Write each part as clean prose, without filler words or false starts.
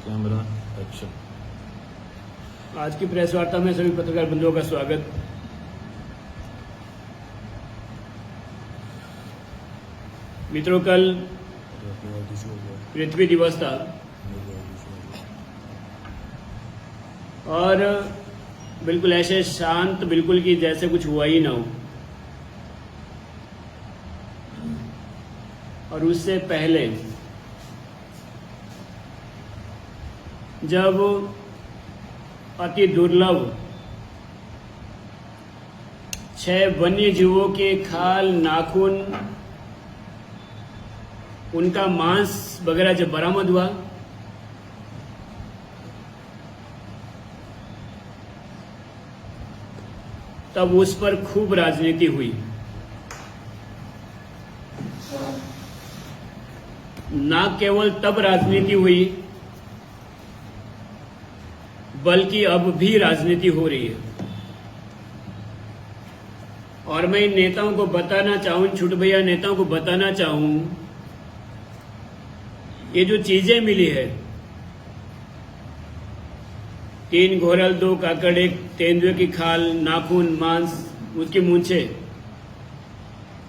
Camera action. आज की press वार्ता में सभी पत्रकार बंधुओं का स्वागत। मित्रों, कल पृथ्वी दिवस था और बिल्कुल ऐसे शांत, बिल्कुल कि जैसे कुछ हुआ ही ना हो। और उससे पहले जब अति दुर्लभ 6 वन्य जीवों के खाल, नाखून, उनका मांस वगैरह जब बरामद हुआ, तब उस पर खूब राजनीति हुई। ना केवल तब राजनीति हुई, बल्कि अब भी राजनीति हो रही है। और मैं इन नेताओं को बताना चाहूं, छोटे भैया नेताओं को बताना चाहूं, ये जो चीजें मिली है, 3 घोरल, 2 काकड़, 1 तेंदुए की खाल, नाखून, मांस, उसकी मूंछे,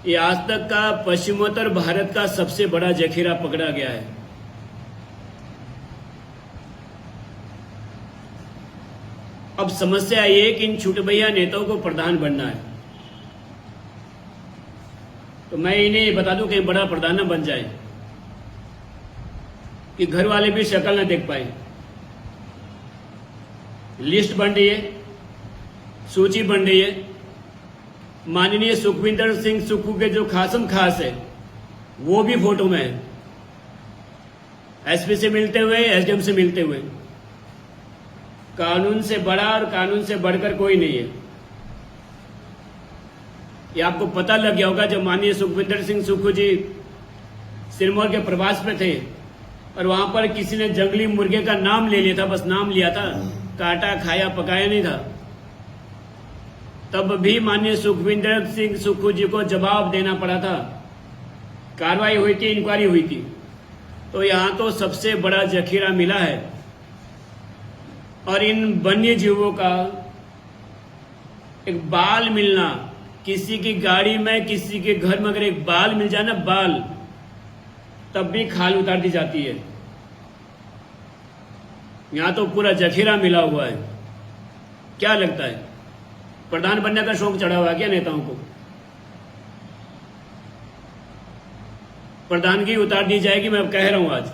ये आज तक का पश्चिमोत्तर भारत का सबसे बड़ा जखीरा पकड़ा गया है। अब समस्या ये कि इन छोटे भैया नेताओं को प्रधान बनना है, तो मैं इन्हें ये बता दूं कि बड़ा प्रधान न बन जाए कि घर वाले भी शक्ल न देख पाए। लिस्ट बन रही है, सूची बन रही है। माननीय सुखविंदर सिंह सुक्खू के जो खासम खास है, वो भी फोटो में है, एसपी से मिलते हुए, एसडीएम से मिलते हुए। कानून से बड़ा और कानून से बढ़कर कोई नहीं है। ये आपको पता लग गया होगा जब माननीय सुखविंदर सिंह सुक्खू जी सिरमौर के प्रवास पे थे और वहां पर किसी ने जंगली मुर्गे का नाम ले लिया था, बस नाम लिया था, काटा खाया पकाया नहीं था। तब भी माननीय सुखविंदर सिंह सुक्खू जी को जवाब देना पड़ा था। कार्रवाई हुई थी, इंक्वायरी हुई थी। तो यहां तो सबसे बड़ा जखीरा मिला है। और इन वन्य जीवों का एक बाल मिलना, किसी की गाड़ी में, किसी के घर में अगर एक बाल मिल जाए ना, बाल, तब भी खाल उतार दी जाती है। यहां तो पूरा जखीरा मिला हुआ है। क्या लगता है, प्रधान बनने का शौक चढ़ा हुआ है क्या नेताओं को? प्रधानगी उतार दी जाएगी, मैं कह रहा हूं। आज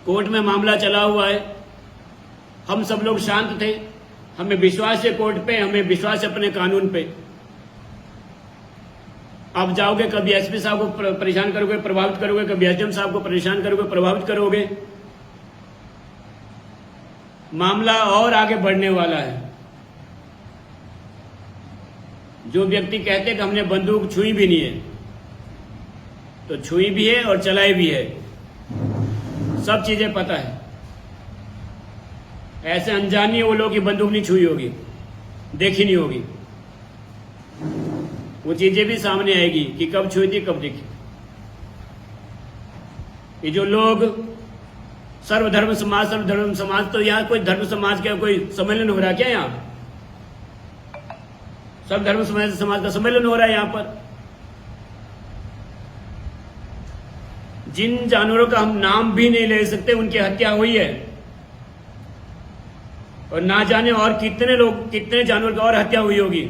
कोर्ट में मामला चला हुआ है, हम सब लोग शांत थे, हमें विश्वास है कोर्ट पे, हमें विश्वास है अपने कानून पे। आप जाओगे, कभी एसपी साहब को परेशान करोगे, प्रभावित करोगे, कभी एसडीएम साहब को परेशान करोगे, प्रभावित करोगे। मामला और आगे बढ़ने वाला है। जो व्यक्ति कहते कि हमने बंदूक छुई भी नहीं है, तो छुई भी है और चलाई भी है, सब चीजें पता है। ऐसे अनजानी वो लोग की बंदूक नहीं छुई होगी, देखी नहीं होगी। वो चीजें भी सामने आएगी कि कब छुई थी, कब देखी। ये जो लोग सर्वधर्म समाज, तो यहाँ कोई धर्म समाज का कोई सम्मेलन हो रहा है क्या? यहाँ सब धर्म समाज का सम्मेलन हो रहा है। यहाँ पर जिन जानवरों का हम नाम भी नहीं ले सकते, उनकी हत्या हुई है। और ना जाने और कितने लोग, कितने जानवर की और हत्या हुई होगी।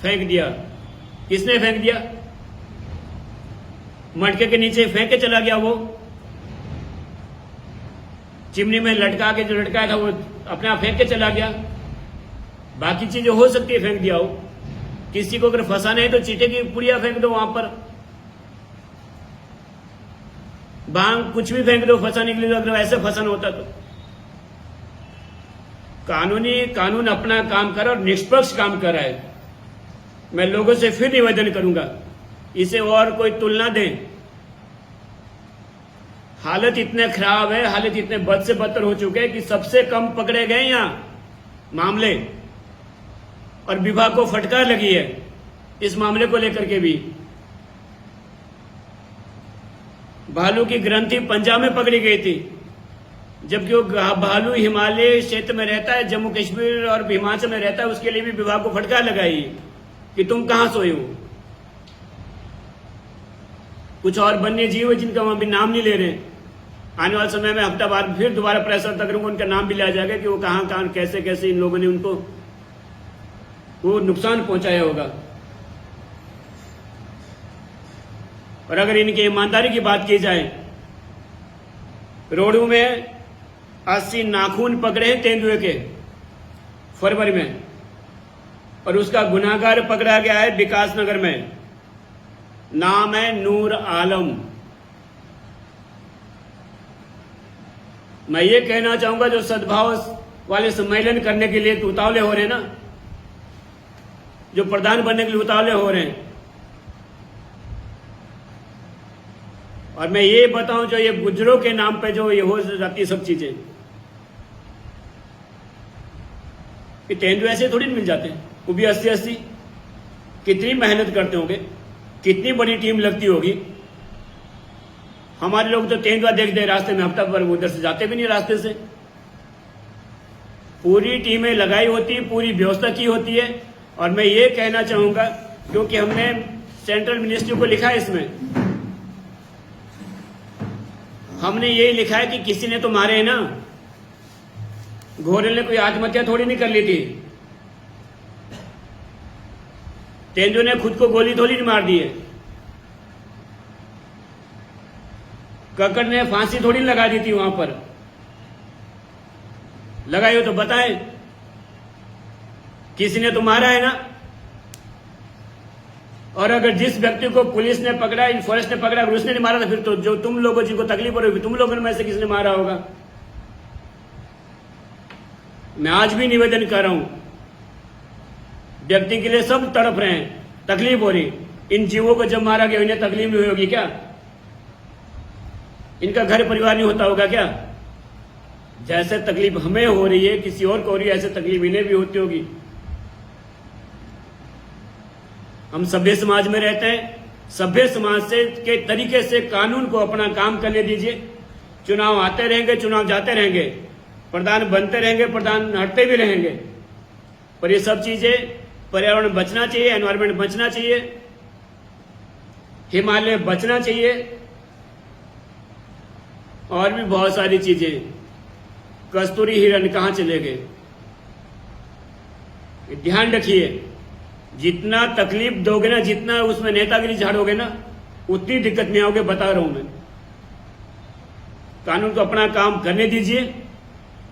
फेंक दिया, किसने फेंक दिया? मटके के नीचे फेंक के चला गया। वो चिमनी में लटका के, जो लटकाया था, वो अपने आप फेंक के चला गया। बाकी चीजें हो सकती है फेंक दिया हो। किसी को अगर फंसाना है तो चीटे की पुड़िया फेंक दो वहां पर, भांग कुछ भी फेंक दो फंसाने के लिए, अगर ऐसे फंसाना होता तो। कानून अपना काम कर और निष्पक्ष काम कर रहा है। मैं लोगों से फिर निवेदन करूंगा, इसे और कोई तुलना दें। हालत इतने खराब है, हालत इतने बद से बदतर हो चुके हैं कि सबसे कम पकड़े गए यहां मामले, और विभाग को फटकार लगी है इस मामले को लेकर के भी। भालू की ग्रंथि पंजाब में पकड़ी गई थी, जबकि वो भालू हिमालय क्षेत्र में रहता है, जम्मू कश्मीर और हिमाचल में रहता है। उसके लिए भी विभाग को फटकार लगाई कि तुम कहां सोए हो। कुछ और वन्य जीव है जिनका वहां भी नाम नहीं ले रहे। आने वाले समय में हफ्ता बाद फिर दोबारा प्रेस वार्ता करूंगा, उनका नाम भी लिया जाएगा कि वो कहां कहां कैसे कैसे इन लोगों ने उनको वो नुकसान पहुंचाया होगा। और अगर इनकी ईमानदारी की बात की जाए, रोडू में 80 नाखून पकड़े हैं तेंदुए के फरवरी में, और उसका गुनाहगार पकड़ा गया है विकास नगर में। नाम है नूर आलम। मैं ये कहना चाहूंगा, जो सद्भाव वाले सम्मेलन करने के लिए उतावले हो रहे हैं ना, जो प्रधान बनने के लिए उतावले हो रहे हैं, और मैं ये बताऊं जो ये गुजरों के नाम पे जो ये हो जाती सब चीजें, कि तेंदुए ऐसे थोड़ी मिल जाते हैं, वो भी 80-80। कितनी मेहनत करते होंगे, कितनी बड़ी टीम लगती होगी। हमारे लोग तो तेंदुआ देख दे रास्ते में, हफ्ता भर उधर से जाते भी नहीं रास्ते से। पूरी टीमें लगाई होती है, पूरी व्यवस्था की होती है। और मैं ये कहना चाहूंगा, क्योंकि हमने सेंट्रल मिनिस्ट्री को लिखा है, इसमें हमने यही लिखा है कि किसी ने तो मारे है ना, घोड़े ने कोई आत्महत्या थोड़ी नहीं कर ली थी, तेंदुए ने खुद को गोली थोड़ी नहीं मार दी है, कक्कड़ ने फांसी थोड़ी लगा दी थी वहां पर। लगाई हो तो बताएं, किसी ने तो मारा है ना। और अगर जिस व्यक्ति को पुलिस ने पकड़ा, फॉरेस्ट ने पकड़ा, अगर उसने नहीं मारा था, फिर तो जो तुम लोगों जिनको तकलीफ हो रही, तुम लोगों में से किसने मारा होगा। मैं आज भी निवेदन कर रहा हूं, व्यक्ति के लिए सब तड़प रहे हैं, तकलीफ हो रही। इन जीवों को जब मारा गया, इन्हें तकलीफ नहीं हुई होगी क्या? इनका घर परिवार नहीं होता होगा क्या? जैसे तकलीफ हमें हो रही है, किसी और को हो रही है, ऐसे तकलीफ इन्हें भी होती होगी। हम सभ्य समाज में रहते हैं, सभ्य समाज से के तरीके से कानून को अपना काम करने दीजिए। चुनाव आते रहेंगे, चुनाव जाते रहेंगे, प्रधान बनते रहेंगे, प्रधान हटते भी रहेंगे, पर ये सब चीजें, पर्यावरण बचना चाहिए, एनवायरमेंट बचना चाहिए, हिमालय बचना चाहिए, और भी बहुत सारी चीजें। कस्तूरी हिरण कहां चले गए, ध्यान रखिए। जितना तकलीफ दोगे ना, जितना उसमें नेतागिरी झाड़ोगे ना, उतनी दिक्कत नहीं आओगे, बता रहा हूं मैं। कानून को अपना काम करने दीजिए।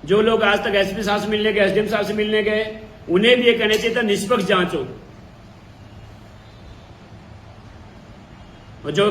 जो लोग आज तक एसपी साहब से मिलने गए, एसडीएम साहब से मिलने गए, उन्हें भी ये कहना चाहिए था निष्पक्ष जांच हो। और जो